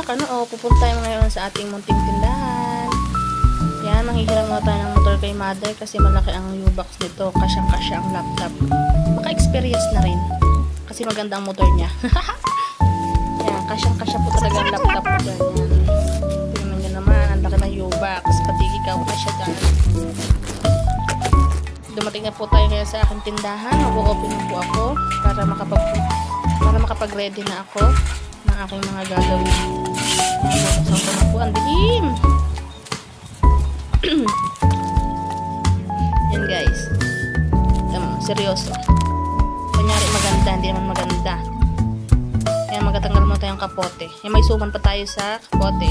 Pupunta tayo ngayon sa ating munting tindahan. Yan, manghihiram nga tayo ng motor kay mother kasi malaki ang U-box nito. Kasyang-kasya ang laptop. Maka-experience na rin. Kasi maganda ang motor niya. Yan, kasyang-kasya po talaga ang laptop ko dyan. Yan. Tingnan nyo naman, ang laki ng U-box. Pati ikaw na siya dyan. Dumating na po tayo ngayon sa aking tindahan. Mag-open na po ako para makapag-ready na ako ng aking mga gagawin. Buksan ko na po, ang dilim. Yan guys. Seryoso. Kunyari maganda, hindi naman maganda. Yan, magtatanggal mo tayong kapote. Yan, may suman pa tayo sa kapote.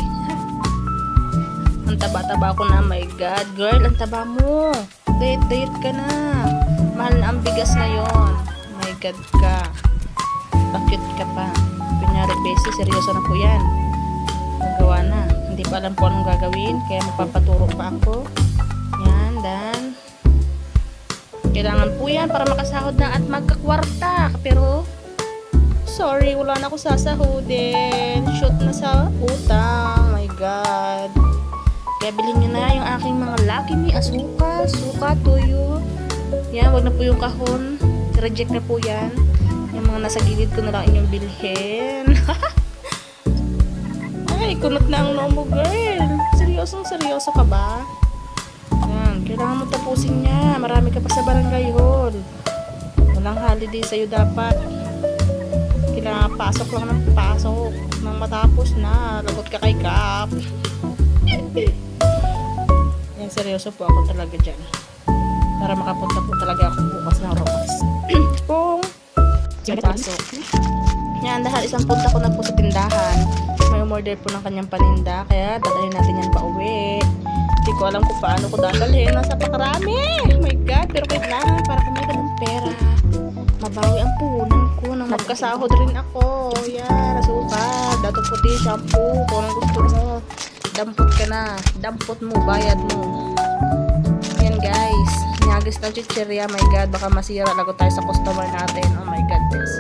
Ang taba-taba ko na. My God, girl, ang taba mo. Diet ka na. Mahal na ang bigas ngayon. My God ka. Bakit ka pa? Kunyari, besi, seryoso na po yan. Magawa na. Hindi pa alam po anong gagawin. Kaya magpapaturo pa ako. Yan, dan. Kailangan po yan para makasahod na at magkakwarta. Pero, sorry, wala na ako sasahodin. Shoot na sa utang. My God. Kaya bilhin nyo na yung aking mga Lucky Me, asukal, suka, tuyo. Yan, wag na po yung kahon. Reject na po yan. Yung mga nasa gilid ko na lang inyong bilhin. Ay, kunot na ang noo mo, girl. Seryoso ka ba? Yan, kailangan mo tapusin niya. Marami ka pa sa barangay hall. Walang holiday sa'yo dapat. Kailangan pasok lang ng pasok. Nang matapos na, lagot ka kay Kap. Yan, seryoso po ako talaga dyan. Para makapunta po talaga ako bukas ng Rokas. Kung pasok. Yan, dahil isang punta ko na po sa tindahan. May umorder po ng kanyang paninda. Kaya dadalhin natin yan pa uwi. Hindi ko alam kung paano ko dadalhin. Nasa pakarami. Oh my God. Pero kailangan para kumita ng pera. Mabawi ang puhunan ko. Nang magkasahod rin ako. Yan, asukal. Dato puti, shampoo. Kung anong gusto mo. Dampot ka na. Dampot mo. Bayad mo. Yan guys. Nyagis ng chichirya. My God. Baka masira. Lagot tayo sa customer natin. Oh my God. This.